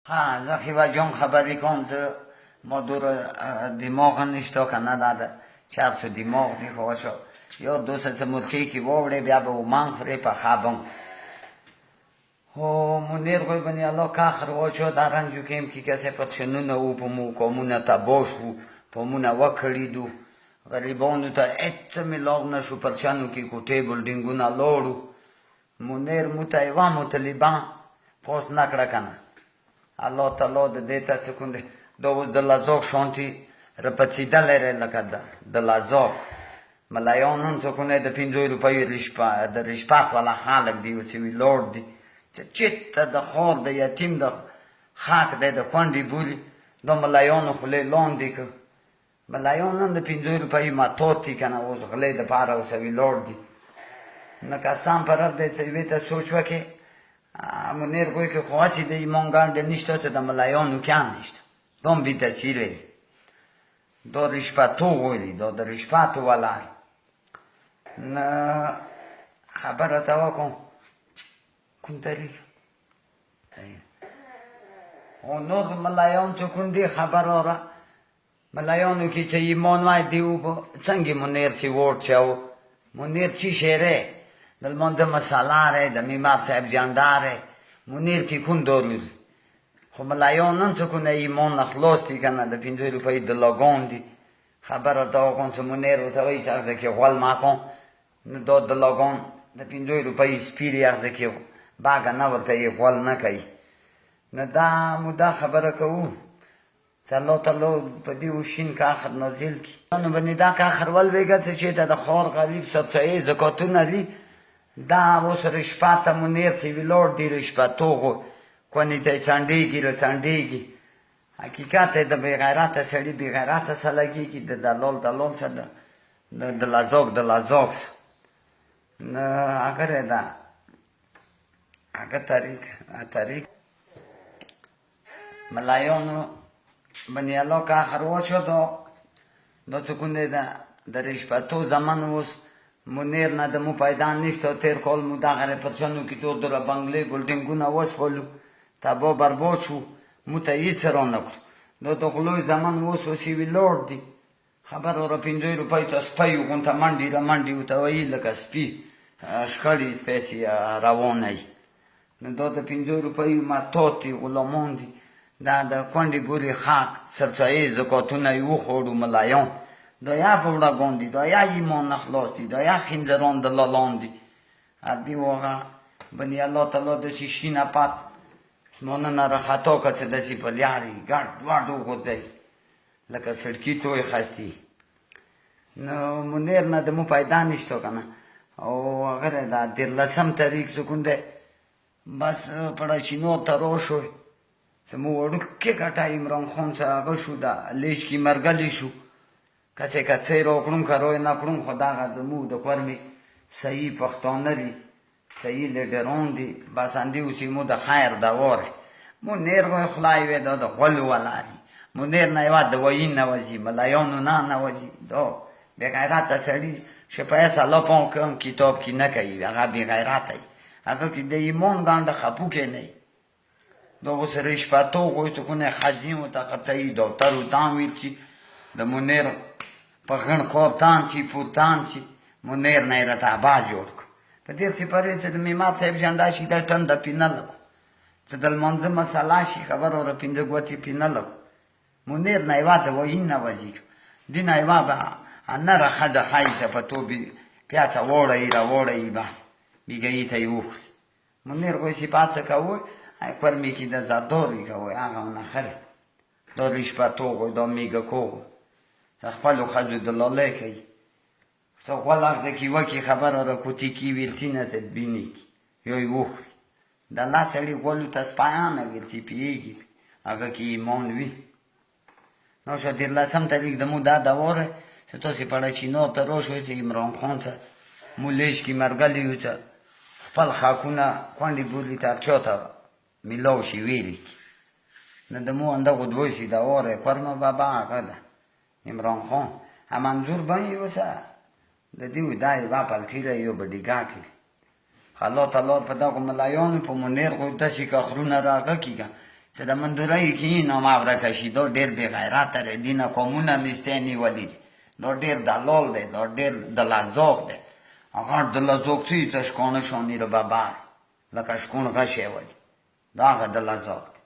ها زخیبه جان خبری کن زه ما دور دماغ نشتا کنه داده چرس و دماغ دی خوشا یا دوست زمرچه که ووڑه بیا به اومان خوره پا خوابن و منیر گوی بنی الله که خرواشو دارنجو کم که کسی پتشنون او پا مو کامونه تا باش بو پا مونه وکریدو غریبانو تا ایت ملاغ نشو پرچانو که کتی بلدنگونه لارو منیر متایوان متلیبان پاست نکره کنه الله تعالی د دې ته څه کنده دا اوس د لازوق شانتي رپڅېدلی دی لکه د لازوق ملایانو څه کنه د 5 روپیو د رشپات والا خلک دي اوس یې ولاړ دي چې چېرته د خور د یتیم د خاک دی د کونډې بولي دا ملایانو خولې لاندې کړ ملایان هم د 5 روپیو ماتات دي که نه اوس غلې دپاره اوس یې ولاړ دي نه قسم پر رب دی چې یوې ته سوچ وکړې منیر گوی که خواسی ده ایمان گرده نشتا چه ده ملایانو کم نشتا دام بی تسیره دا رشپتو گویلی دا رشپتو ولر نه خبر توا کن کن تاریخ اونو ملایان چو کن دی خبر آره ملایانو که چه ایمان وای دیو با سنگی منیر چی ورد چاو منیر چی شیره دل منځ مساله ره د میمار صاحب جانداره منیر کی کون دارود خو ملایانن څه کو نه ایمان اخلاص دي کنه د 5 روپۍ د لاګون دي خبره دا کوم څه منیر وته وای چې کې غول ما کوم نو د لاګون د 5 روپۍ سپیری ارزه کې باګ نه ورته یې غول نه کوي نه دا مودا خبره کوو الله تعالی په دې وشین کا اخر نازل کی نو باندې دا کا اخر ول ویګه چې د خور غریب سبڅې زکاتونه لري دا اوس رشپاته منیر چې ویلور دی رشپاتو کونی ته چاندېږي له چاندېږي حقیقت د بې غیرته سړي بې غیرته څه لګېږي د دلال څه د لازوق څه نه هغه ده هغه تاریخ ملایانو بنی الله که آخر واچو دا څه کونده ده د رشپاتو زمان اوس منیر نه د مو پیدا نیست تیر کال مو دغه پرچانو کې تو در بنگلې بلډینګونه وسپلو تبا برباد شو مو ته هیڅ را نه کړ نو د غلوی زمان اوس وسی ویلور دی خبر ور 5 روپۍ ته سپي غونته منډي وته وی لکه سپي شکړی سپېسی روانه نو د 5 روپۍ ما توتي غلامان دي دا د کونډي ګوري خاک سرچای زکاتونه یو خوړو ملایان دا یا بودا گوندی دا یا ایمان اخلاص دی دا یا خنزران دلالان دی ادی واقعا بنی الله تعالی دسی شینا پات سمونه نه خطا کته دسی په لیاري ګړ واډو غوځي لکه سړکی توې خستی نو منیر نه د مو پیدا نشته کنه او هغه دا د لسم تاریخ سکونده بس پړچینو ترو شو سمو وړو کې کټا عمران خان څنګه شو دا لیش کی مرګلی شو کسی که څه را کړم کاروی نه کړم خو دغه د مو د کورمې صحیح پښتانه دي صحیح لیډران دي بس اندې اوسې مو د خیر دواره منیر غوی خدای وی دا د غل ولاري منیر نه یوه دوایي نه وځي ملایانو نه وځي دا بې غیرته سړي چې پیسه الله پام کوم کتاب کې نه کوي هغه بې غیرته وي هغه کې د ایمان ګانډه خپوکې نه دا اوس رشپتو غوی څه کنه خځې ورته خرڅوي دفتر ورته ویل چې د منیر په غن کورتان چې پورتان چې منیر نه راته ابا جوړ کړ په دې سپارې چې د میمات صاحب جنډا شي دا ټنډه پینه لګو چې د لمانځه مساله شي خبر اوره پنځه ګوتې پینه لګو منیر نه یوه دوایي نه وځي دې نه یوه به نره ښځه ښایي چې په تو پیاڅه وړی بس بیګایي ته یې وخوري منیر غوی صفات څه کوئ کورمې کې د زرداري کوئ هغه نه خرې دا رشپتو غوی دا میګه کوغوی خپلو ښځو دلالۍ کوي څه غول هغه کې وکړي خبره را کوټې کې ویلچي نه تدبینې کړي یا یې وخوري د الله سړي غولو ته سپایانه ویلچي پوهېږي هغه کې ایمان وي نو شو 13 تاریخ د مو دا دواره چې تاسې پړچینو ته راشوئ چې عمران خان څه مو لیش کې مرګلي یو چې خپل خاکونه کونډې بولي ته چا ته میلاو شي ویلې کړي نه د مو اندغو دوی شي دواره کورمه بابا هغه ده عمران خان منظور بانی وسه د دیو دای با پلټی دی یو بډی ګاټی الله تعالی په دغه ملایانو په منیر غو دسی کا خرونه راغه کیګه چې د مندورۍ کې نو ماوره کشي دا ډېر بې غیرته دی دینه قومونه مستې نیولي دي دا ډېر دلال دی دا ډېر دلازوق دی هغه دلازوق چې شکونه شونی رو ببر لکه شکون غشی ولی دا هغه دلازوق دی